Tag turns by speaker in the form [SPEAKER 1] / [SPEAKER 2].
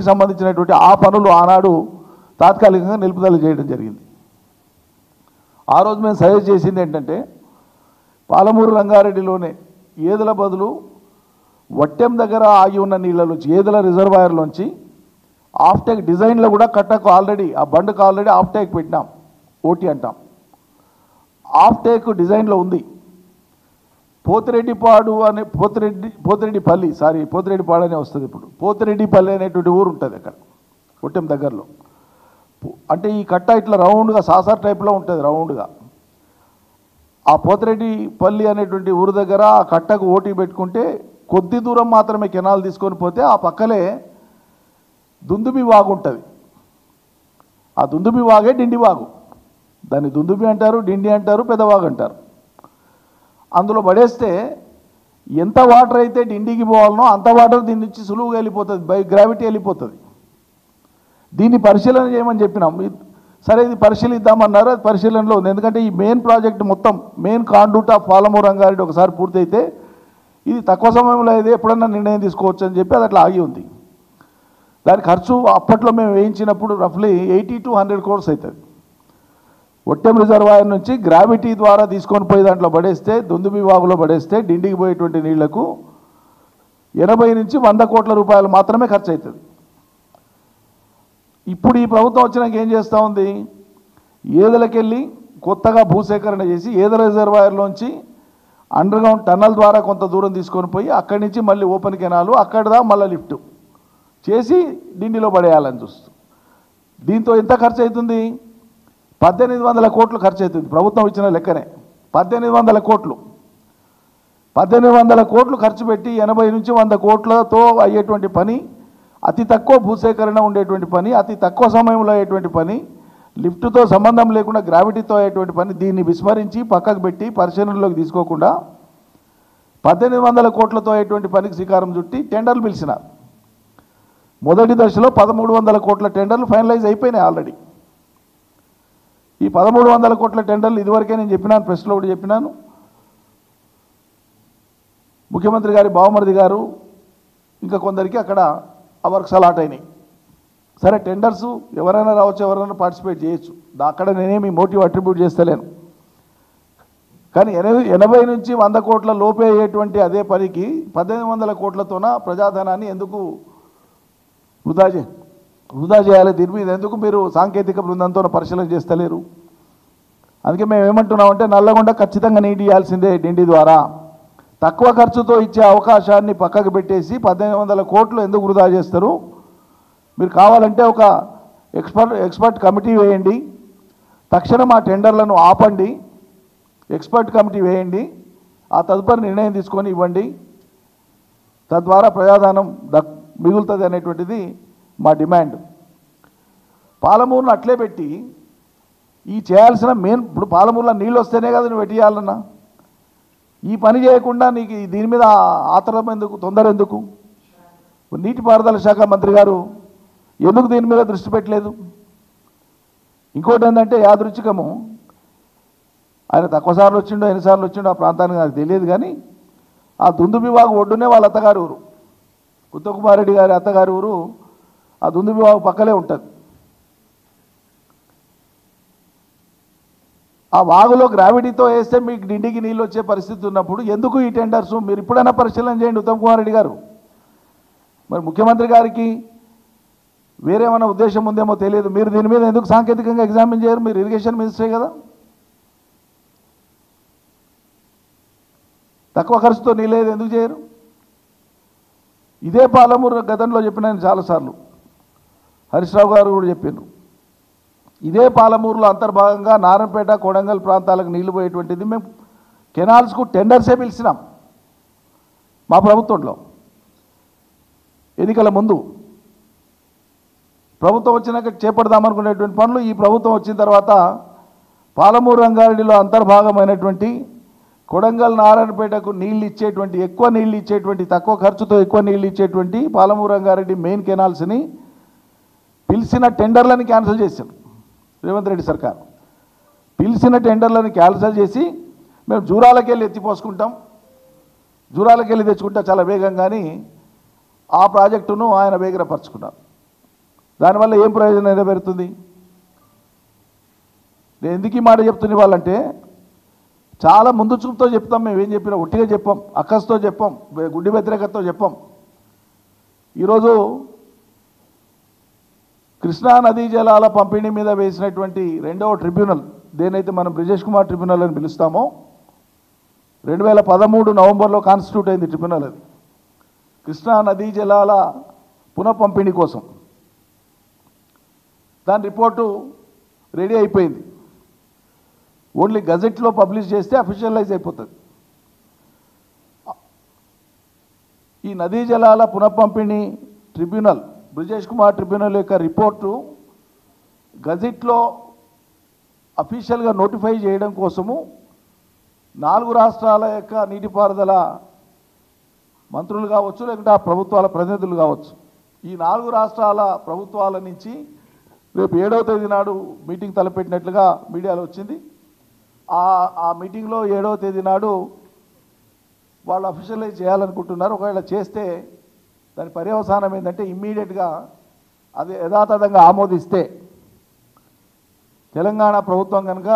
[SPEAKER 1] దీనికి సంబంధించినటువంటి ఆ పనులు ఆనాడు తాత్కాలికంగా నిలుపుదల చేయడం జరిగింది. ఆ రోజు మేము సజెస్ట్ చేసింది ఏంటంటే పాలమూరు రంగారెడ్డిలోనే ఏదుల బదులు వట్టెం దగ్గర ఆగి ఉన్న నీళ్ళలోంచి ఏదుల రిజర్వాయర్లోంచి ఆఫ్టేక్ డిజైన్లో కూడా కట్టకు ఆల్రెడీ ఆ బండుకు ఆల్రెడీ ఆఫ్టేక్ పెట్టినాం, ఓటీ అంటాం. ఆఫ్టేక్ డిజైన్లో ఉంది. పోతిరెడ్డిపాడు అనే పోతిరెడ్డిపాడు అనే వస్తుంది. ఇప్పుడు పోతిరెడ్డిపల్లి అనేటువంటి ఊరు ఉంటుంది అక్కడ ఒట్టెం దగ్గరలో. అంటే ఈ కట్ట ఇట్లా రౌండ్గా సాసర్ టైప్లో ఉంటుంది రౌండ్గా. ఆ పోతిరెడ్డిపల్లి అనేటువంటి ఊరు దగ్గర ఆ కట్టకు ఓటీ పెట్టుకుంటే కొద్ది దూరం మాత్రమే కెనాల్ తీసుకొని పోతే ఆ పక్కలే దుందుబి వాగు ఉంటుంది. ఆ దుందుబి వాగే డిండి వాగు. దాన్ని దుందుబి అంటారు, డిండి అంటారు, పెద్దవాగు అంటారు. అందులో పడేస్తే ఎంత వాటర్ అయితే డిండికి పోవాలనో అంత వాటర్ దీని నుంచి సులువుగా వెళ్ళిపోతుంది, బై గ్రావిటీ వెళ్ళిపోతుంది. దీన్ని పరిశీలన చేయమని చెప్పినాం. సరే ఇది పరిశీలిద్దామన్నారు, అది పరిశీలనలో ఉంది. ఎందుకంటే ఈ మెయిన్ ప్రాజెక్ట్ మొత్తం మెయిన్ కాండూట్ ఆఫ్ పాలమూరు రంగారెడ్డి ఒకసారి పూర్తయితే ఇది తక్కువ సమయంలో అయితే ఎప్పుడన్నా నిర్ణయం తీసుకోవచ్చు అని చెప్పి అది అట్లా ఆగి ఉంది. దాని ఖర్చు అప్పట్లో మేము వేయించినప్పుడు రఫ్లీ 80 to 100 crores అవుతుంది. ఒట్టెం రిజర్వాయర్ నుంచి గ్రావిటీ ద్వారా తీసుకొని పోయి దాంట్లో పడేస్తే దుందుబి వాగులో పడేస్తే డిండికి పోయేటువంటి నీళ్లకు 80 నుంచి 100 కోట్ల రూపాయలు మాత్రమే ఖర్చు అవుతుంది. ఇప్పుడు ఈ ప్రభుత్వం వచ్చినాక ఏం చేస్తూ ఉంది, ఏదలకెళ్ళి కొత్తగా భూసేకరణ చేసి ఏదల రిజర్వాయర్లోంచి అండర్గ్రౌండ్ టన్నల్ ద్వారా కొంత దూరం తీసుకొని పోయి అక్కడి నుంచి మళ్ళీ ఓపెన్ కెనాలు అక్కడదా మళ్ళీ లిఫ్ట్ చేసి డిండిలో పడేయాలని చూస్తుంది. దీంతో ఎంత ఖర్చు అవుతుంది? 1800 కోట్లు ఖర్చు అవుతుంది. ప్రభుత్వం ఇచ్చిన లెక్కనే 1800 కోట్లు. 1800 కోట్లు ఖర్చు పెట్టి 80 నుంచి 100 కోట్లతో అయ్యేటువంటి పని, అతి తక్కువ భూసేకరణ ఉండేటువంటి పని, అతి తక్కువ సమయంలో అయ్యేటువంటి పని, లిఫ్ట్తో సంబంధం లేకుండా గ్రావిటీతో అయ్యేటువంటి పని, దీన్ని విస్మరించి పక్కకు పెట్టి పరిశీలనలోకి తీసుకోకుండా 1800 కోట్లతో అయ్యేటువంటి పనికి శ్రీకారం చుట్టి టెండర్లు పిలిచినారు. మొదటి దశలో 1300 కోట్ల టెండర్లు ఫైనలైజ్ అయిపోయినాయి ఆల్రెడీ. ఈ 1300 కోట్ల టెండర్లు ఇదివరకే నేను చెప్పినాను, ప్రెస్లో కూడా చెప్పినాను. ముఖ్యమంత్రి గారి బావమరిది గారు ఇంకా కొందరికి అక్కడ ఆ వర్క్స్ అలాట్ అయినాయి. సరే టెండర్స్ ఎవరైనా రావచ్చు, ఎవరైనా పార్టిసిపేట్ చేయొచ్చు, అక్కడ నేనేమి మోటివ్ అట్రిబ్యూట్ చేస్తలేను. కానీ 80 నుంచి 100 కోట్ల లోపే అయ్యేటువంటి అదే పనికి 1800 కోట్లతోన ప్రజాధనాన్ని ఎందుకు వృధా చేయాలి? దీని మీద ఎందుకు మీరు సాంకేతిక బృందంతో పరిశీలన చేస్తలేరు? అందుకే మేము ఏమంటున్నామంటే నల్లగొండ ఖచ్చితంగా నీటి ఇవ్వాల్సిందే డిండి ద్వారా. తక్కువ ఖర్చుతో ఇచ్చే అవకాశాన్ని పక్కకు పెట్టేసి 1800 కోట్లు ఎందుకు వృధా చేస్తారు? మీరు కావాలంటే ఒక ఎక్స్పర్ట్ కమిటీ వేయండి, తక్షణం ఆ టెండర్లను ఆపండి, ఎక్స్పర్ట్ కమిటీ వేయండి, ఆ తదుపరి నిర్ణయం తీసుకొని ఇవ్వండి, తద్వారా ప్రజాధనం మిగులుతుంది అనేటువంటిది మా డిమాండ్. పాలమూరును అట్లే పెట్టి ఈ చేయాల్సిన మెయిన్, ఇప్పుడు పాలమూరులో నీళ్ళు వస్తేనే కదా నువ్వు పెట్టియాలన్నా, ఈ పని చేయకుండా నీకు దీని మీద ఆతరం ఎందుకు, తొందర ఎందుకు? నీటిపారుదల శాఖ మంత్రి గారు ఎందుకు దీని మీద దృష్టి పెట్టలేదు? ఇంకోటి ఏంటంటే యాదృచ్ఛికము, ఆయన తక్కువ సార్లు వచ్చిండో ఎన్నిసార్లు వచ్చిండో ఆ ప్రాంతానికి నాకు తెలియదు, కానీ ఆ దుందుబి వాగు ఒడ్డునే వాళ్ళ అత్తగారి ఊరు, ఉత్తమ్ కుమార్ రెడ్డి గారి అత్తగారి ఊరు ఆ దుందుబి వాగు పక్కలే ఉంటుంది. ఆ వాగులో గ్రావిటీతో వేస్తే మీకు డిండికి నీళ్ళు వచ్చే పరిస్థితి ఉన్నప్పుడు ఎందుకు ఈ టెండర్స్? మీరు ఇప్పుడైనా పరిశీలన చేయండి ఉత్తమ్ కుమార్ రెడ్డి గారు. మరి ముఖ్యమంత్రి గారికి వేరేమైనా ఉద్దేశం ఉందేమో తెలియదు, మీరు దీని మీద ఎందుకు సాంకేతికంగా ఎగ్జామిన్ చేయరు? మీరు ఇరిగేషన్ మినిస్టరే కదా. తక్కువ ఖర్చుతో నీళ్ళేది ఎందుకు చేయరు? ఇదే పాలమూరు గతంలో చెప్పినాను చాలాసార్లు, హరీష్ రావు గారు కూడా చెప్పారు. ఇదే పాలమూరులో అంతర్భాగంగా నారాయణపేట, కొడంగల్ ప్రాంతాలకు నీళ్లు పోయేటువంటిది మేము కెనాల్స్కు టెండర్సే పిలిచినాం మా ప్రభుత్వంలో. ఎన్నికల ముందు ప్రభుత్వం వచ్చినాక చేపడదామనుకునేటువంటి పనులు ఈ ప్రభుత్వం వచ్చిన తర్వాత పాలమూరు రంగారెడ్డిలో అంతర్భాగమైనటువంటి కొడంగల్, నారాయణపేటకు నీళ్ళు ఇచ్చేటువంటి, ఎక్కువ నీళ్ళు ఇచ్చేటువంటి, తక్కువ ఖర్చుతో ఎక్కువ నీళ్ళు ఇచ్చేటువంటి పాలమూరు రంగారెడ్డి మెయిన్ కెనాల్స్ని పిలిచిన టెండర్లను క్యాన్సిల్ చేశారు రేవంత్ రెడ్డి సర్కార్. పిలిచిన టెండర్లను క్యాన్సిల్ చేసి మేము జూరాలకి వెళ్ళి ఎత్తిపోసుకుంటాం, జూరాలకి వెళ్ళి తెచ్చుకుంటా చాలా వేగంగాని ఆ ప్రాజెక్టును ఆయన వేగరపరుచుకున్నారు. దానివల్ల ఏం ప్రయోజనం నెరవేరుతుంది? నేను ఎందుకు ఈ మాట చెప్తున్న వాళ్ళంటే చాలా ముందు చూపుతో చెప్తాం. మేము ఏం చెప్పినా ఒట్టిగా చెప్పాం, అక్కస్తో చెప్పాం, గుడ్డి వ్యతిరేకతతో చెప్పాం. ఈరోజు కృష్ణా నదీ జలాల పంపిణీ మీద వేసినటువంటి రెండవ ట్రిబ్యునల్, దేనైతే మనం బ్రిజేష్ కుమార్ ట్రిబ్యునల్ అని పిలుస్తామో, 2013 నవంబర్లో కాన్స్టిట్యూట్ అయింది ట్రిబ్యునల్. అది కృష్ణా నదీ జలాల పునఃపంపిణీ కోసం. దాని రిపోర్టు రెడీ అయిపోయింది. ఓన్లీ గజెట్లో పబ్లిష్ చేస్తే అఫీషియలైజ్ అయిపోతుంది. ఈ నదీ జలాల పునఃపంపిణీ ట్రిబ్యునల్, బ్రిజేష్ కుమార్ ట్రిబ్యునల్ యొక్క రిపోర్టు గజెట్లో అఫీషియల్గా నోటిఫై చేయడం కోసము 4 రాష్ట్రాల యొక్క నీటిపారుదల మంత్రులు కావచ్చు, లేకుంటే ఆ ప్రభుత్వాల ప్రతినిధులు కావచ్చు, ఈ 4 రాష్ట్రాల ప్రభుత్వాల నుంచి రేపు 7వ తేదీ నాడు మీటింగ్ తలపెట్టినట్లుగా మీడియాలో వచ్చింది. ఆ మీటింగ్లో 7వ తేదీ నాడు వాళ్ళు అఫీషియలైజ్ చేయాలనుకుంటున్నారు. ఒకవేళ చేస్తే దాని పర్యవసానం ఏంటంటే ఇమ్మీడియట్గా అది యథాతథంగా ఆమోదిస్తే తెలంగాణ ప్రభుత్వం కనుక